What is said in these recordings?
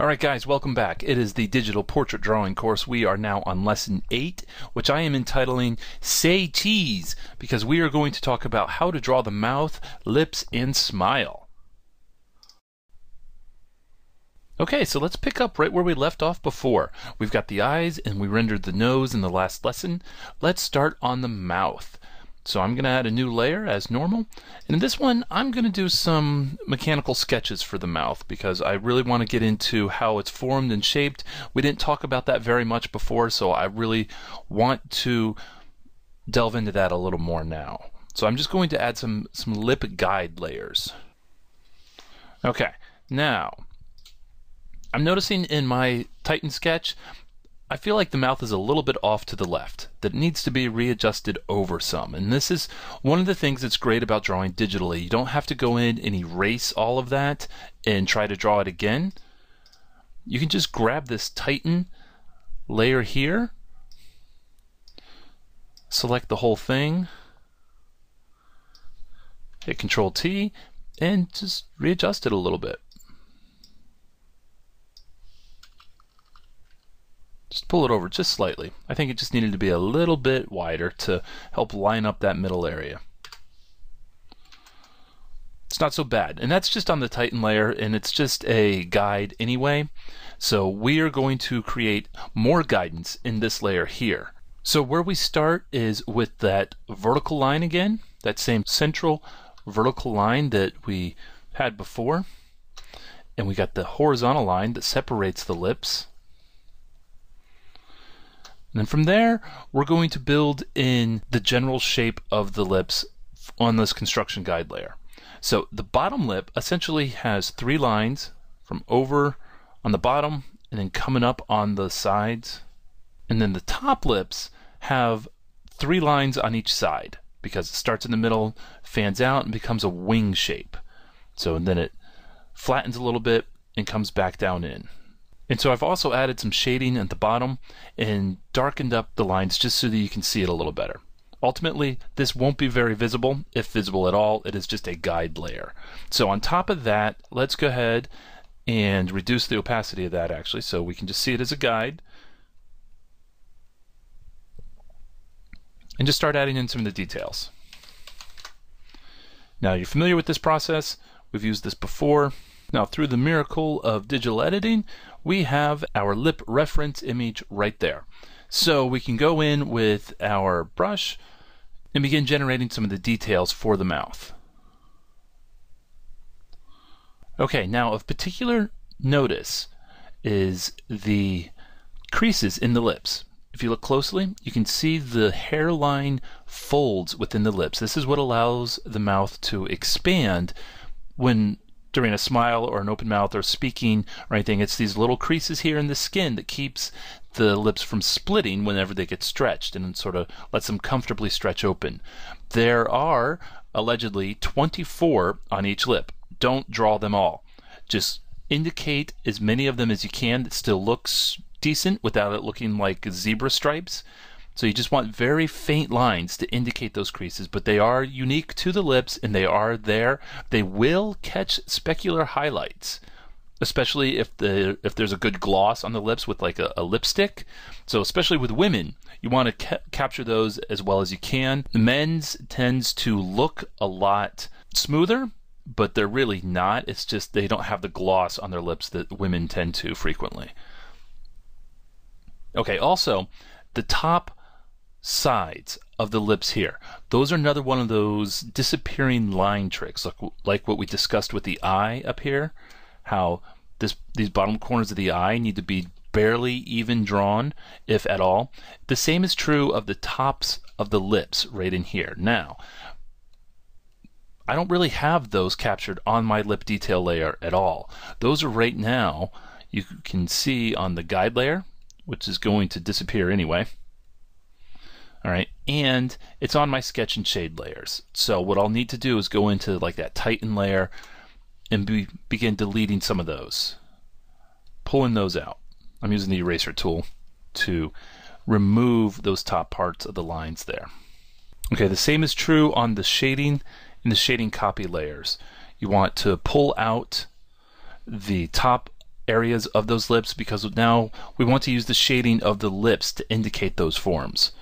Alright guys, welcome back. It is the digital portrait drawing course. We are now on lesson 8, which I am entitling Say Cheese, because we are going to talk about how to draw the mouth, lips, and smile. Okay, so let's pick up right where we left off before. We've got the eyes and we rendered the nose in the last lesson. Let's start on the mouth. So I'm going to add a new layer as normal, and in this one I'm going to do some mechanical sketches for the mouth because I really want to get into how it's formed and shaped. We didn't talk about that very much before, so I really want to delve into that a little more now. So I'm just going to add some lip guide layers. Okay, now I'm noticing in my Titan sketch I feel like the mouth is a little bit off to the left, that it needs to be readjusted over some. And this is one of the things that's great about drawing digitally. You don't have to go in and erase all of that and try to draw it again. You can just grab this Titan layer here, select the whole thing, hit Control T, and just readjust it a little bit. Just pull it over just slightly. I think it just needed to be a little bit wider to help line up that middle area. It's not so bad. And that's just on the Titan layer, and it's just a guide anyway. So we are going to create more guidance in this layer here. So where we start is with that vertical line again, that same central vertical line that we had before. And we got the horizontal line that separates the lips. And then from there, we're going to build in the general shape of the lips on this construction guide layer. So the bottom lip essentially has 3 lines from over on the bottom and then coming up on the sides. And then the top lips have 3 lines on each side because it starts in the middle, fans out, and becomes a wing shape. So then it flattens a little bit and comes back down in. And so I've also added some shading at the bottom and darkened up the lines just so that you can see it a little better. Ultimately, this won't be very visible, if visible at all. It is just a guide layer. So on top of that, let's go ahead and reduce the opacity of that actually, so we can just see it as a guide. And just start adding in some of the details. Now you're familiar with this process. We've used this before. Now through the miracle of digital editing, we have our lip reference image right there. So we can go in with our brush and begin generating some of the details for the mouth. Okay, now of particular notice is the creases in the lips. If you look closely, you can see the hairline folds within the lips. This is what allows the mouth to expand when during a smile or an open mouth or speaking or anything. It's these little creases here in the skin that keeps the lips from splitting whenever they get stretched, and sort of lets them comfortably stretch open. There are allegedly 24 on each lip. Don't draw them all. Just indicate as many of them as you can that still looks decent without it looking like zebra stripes. So you just want very faint lines to indicate those creases, but they are unique to the lips and they are there. They will catch specular highlights, especially if there's a good gloss on the lips with like a lipstick. So especially with women, you want to capture those as well as you can. The men's tends to look a lot smoother, but they're really not. It's just they don't have the gloss on their lips that women tend to frequently. Okay, also the top sides of the lips here, those are another one of those disappearing line tricks, like what we discussed with the eye up here, how these bottom corners of the eye need to be barely even drawn, if at all. The same is true of the tops of the lips right in here. Now, I don't really have those captured on my lip detail layer at all. Those are right now, you can see on the guide layer, which is going to disappear anyway. Alright, and it's on my sketch and shade layers. So what I'll need to do is go into like that Titan layer and begin deleting some of those. Pulling those out. I'm using the eraser tool to remove those top parts of the lines there. Okay, the same is true on the shading and the shading copy layers. You want to pull out the top areas of those lips because now we want to use the shading of the lips to indicate those forms.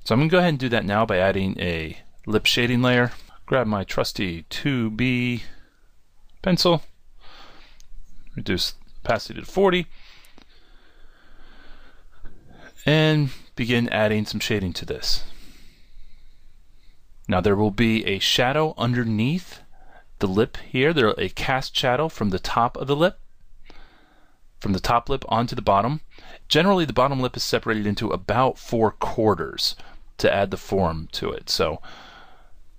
So I'm going to go ahead and do that now by adding a lip shading layer. Grab my trusty 2B pencil, reduce opacity to 40, and begin adding some shading to this. Now there will be a shadow underneath the lip here. There's a cast shadow from the top of the lip, from the top lip onto the bottom. Generally the bottom lip is separated into about 4 quarters to add the form to it. So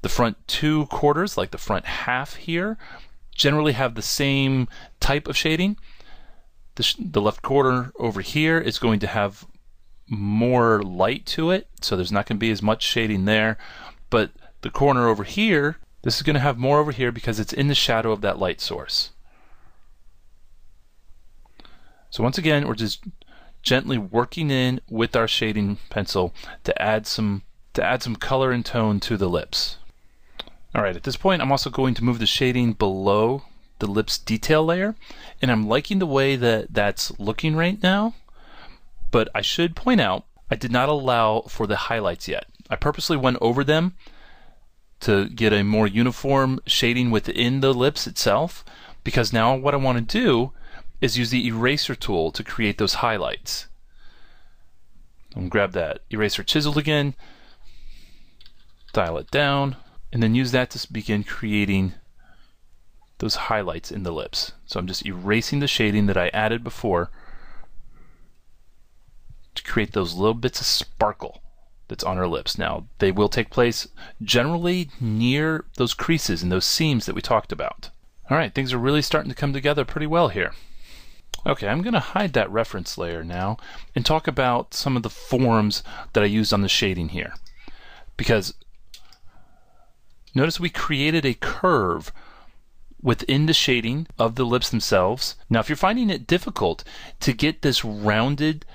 the front 2 quarters, like the front half here, generally have the same type of shading. The left quarter over here is going to have more light to it, so there's not going to be as much shading there. But the corner over here, this is going to have more over here because it's in the shadow of that light source. So once again, we're just gently working in with our shading pencil to add some color and tone to the lips. Alright, at this point I'm also going to move the shading below the lips detail layer, and I'm liking the way that that's looking right now, but I should point out I did not allow for the highlights yet. I purposely went over them to get a more uniform shading within the lips itself, because now what I want to do is use the eraser tool to create those highlights. I'm going to grab that eraser chisel again, dial it down, and then use that to begin creating those highlights in the lips. So I'm just erasing the shading that I added before to create those little bits of sparkle that's on our lips. Now, they will take place generally near those creases and those seams that we talked about. Alright, things are really starting to come together pretty well here. Okay, I'm going to hide that reference layer now and talk about some of the forms that I used on the shading here. Because notice we created a curve within the shading of the lips themselves. Now, if you're finding it difficult to get this rounded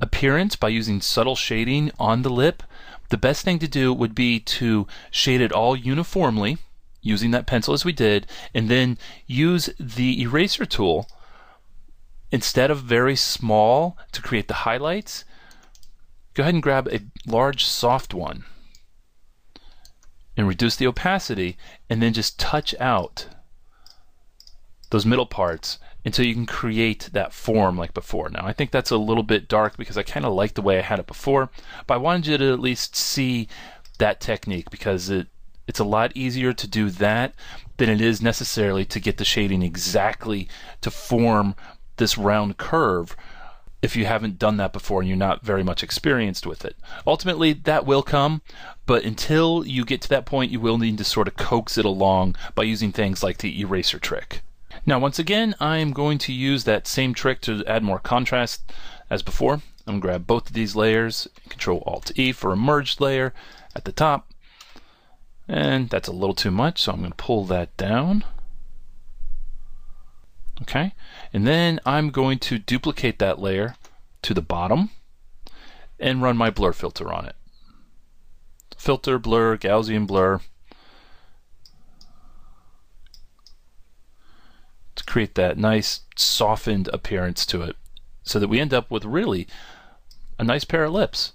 appearance by using subtle shading on the lip, the best thing to do would be to shade it all uniformly using that pencil as we did, and then use the eraser tool instead of very small to create the highlights. Go ahead and grab a large soft one and reduce the opacity, and then just touch out those middle parts until you can create that form like before. Now I think that's a little bit dark because I kind of like the way I had it before, but I wanted you to at least see that technique because it's a lot easier to do that than it is necessarily to get the shading exactly to form this round curve if you haven't done that before and you're not very much experienced with it. Ultimately that will come, but until you get to that point you will need to sort of coax it along by using things like the eraser trick. Now once again I'm going to use that same trick to add more contrast as before. I'm going to grab both of these layers, Control-Alt-E for a merged layer at the top, and that's a little too much, so I'm going to pull that down. Okay, and then I'm going to duplicate that layer to the bottom and run my blur filter on it. Filter, blur, Gaussian blur, to create that nice softened appearance to it so that we end up with really a nice pair of lips.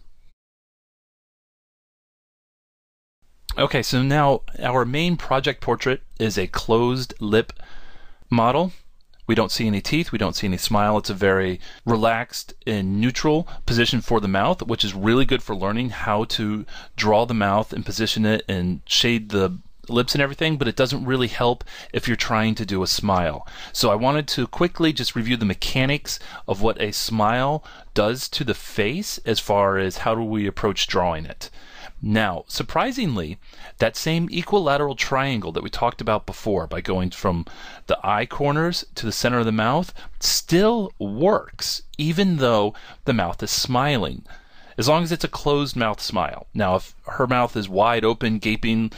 Okay, so now our main project portrait is a closed lip model. We don't see any teeth, we don't see any smile. It's a very relaxed and neutral position for the mouth, which is really good for learning how to draw the mouth and position it and shade the lips and everything, but it doesn't really help if you're trying to do a smile. So I wanted to quickly just review the mechanics of what a smile does to the face as far as how do we approach drawing it. Now, surprisingly, that same equilateral triangle that we talked about before by going from the eye corners to the center of the mouth still works, even though the mouth is smiling, as long as it's a closed mouth smile. Now, if her mouth is wide open, gaping,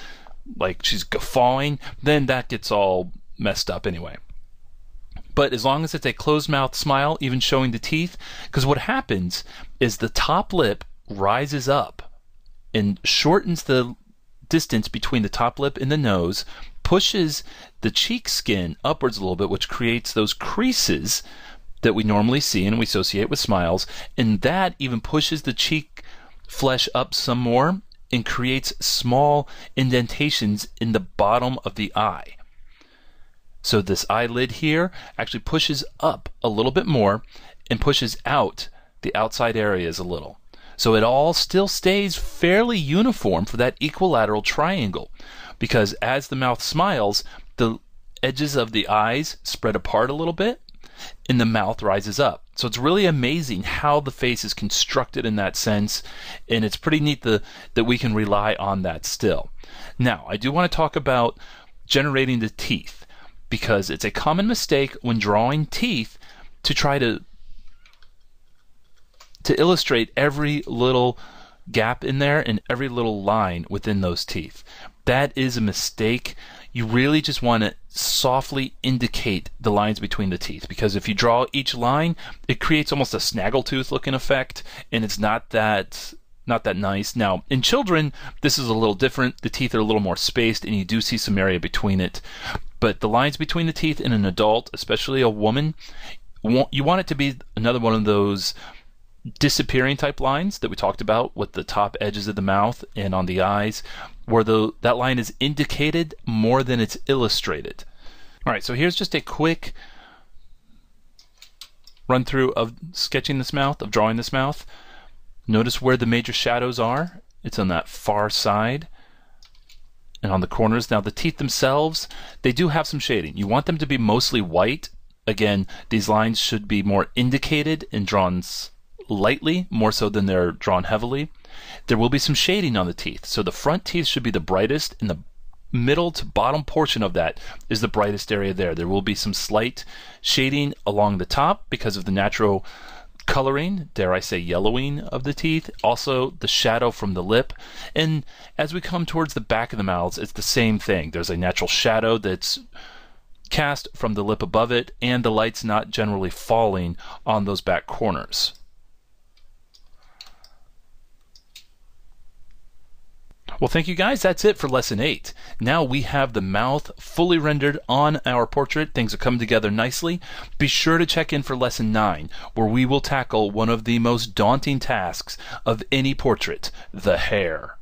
like she's guffawing, then that gets all messed up anyway. But as long as it's a closed mouth smile, even showing the teeth, because what happens is the top lip rises up and shortens the distance between the top lip and the nose, pushes the cheek skin upwards a little bit, which creates those creases that we normally see and we associate with smiles, and that even pushes the cheek flesh up some more and creates small indentations in the bottom of the eye. So this eyelid here actually pushes up a little bit more and pushes out the outside areas a little. So it all still stays fairly uniform for that equilateral triangle, because as the mouth smiles, the edges of the eyes spread apart a little bit and the mouth rises up. So it's really amazing how the face is constructed in that sense, and it's pretty neat that we can rely on that still. Now, I do want to talk about generating the teeth, because it's a common mistake when drawing teeth to try to illustrate every little gap in there and every little line within those teeth. That is a mistake. You really just want to softly indicate the lines between the teeth, because if you draw each line, it creates almost a snaggletooth looking effect, and it's not that nice. Now, in children, this is a little different. The teeth are a little more spaced, and you do see some area between it. But the lines between the teeth in an adult, especially a woman, you want it to be another one of those disappearing type lines that we talked about with the top edges of the mouth and on the eyes, where that line is indicated more than it's illustrated. All right, so here's just a quick run through of sketching this mouth, of drawing this mouth. Notice where the major shadows are. It's on that far side and on the corners. Now the teeth themselves, they do have some shading. You want them to be mostly white. Again, these lines should be more indicated and drawn lightly, more so than they're drawn heavily. There will be some shading on the teeth. So the front teeth should be the brightest, and the middle to bottom portion of that is the brightest area there. There will be some slight shading along the top because of the natural coloring, dare I say yellowing of the teeth, also the shadow from the lip. And as we come towards the back of the mouths, it's the same thing. There's a natural shadow that's cast from the lip above it, and the light's not generally falling on those back corners. Well, thank you guys. That's it for lesson 8. Now we have the mouth fully rendered on our portrait. Things are coming together nicely. Be sure to check in for lesson 9, where we will tackle one of the most daunting tasks of any portrait, the hair.